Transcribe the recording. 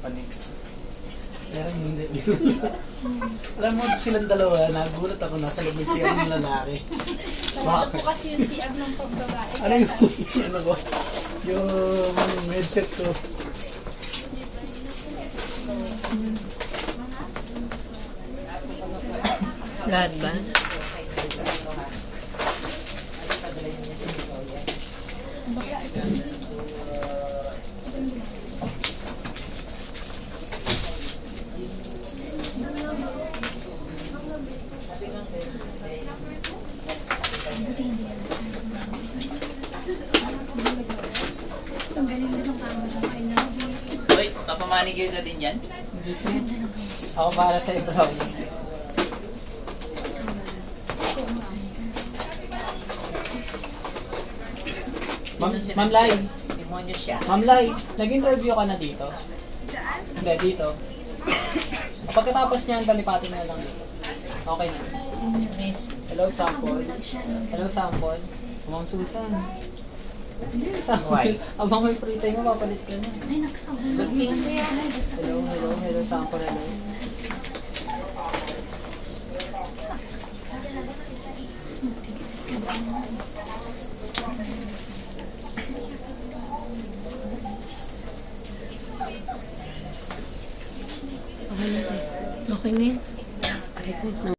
Japanese. Pero hindi. Alam mo, silang dalawa, nagulat ako, nasa loob ng CR ng lalaki. Sarado po kasi yung CR ng pagbabae. Ano yung, ano ko, yung headset ko. Lahat ba? Ang galing na ng camera. I love it. Uy, papamanicure ka din yan? Hindi siya. Ako para sa ibang. Ma'am Lai. Demonyo siya. Ma'am Lai, nag-interview ka na dito? Saan? Hindi, dito. Pagkatapos niyan, palipatin na lang dito. Okay na. Miss. Hello, sample. Hello, sample. Ma'am Susan. Sample. Why? Abang may free time mo, papalit ka na. Ay, nakakabulog yan. Hello, sample, hello. Okay na yun.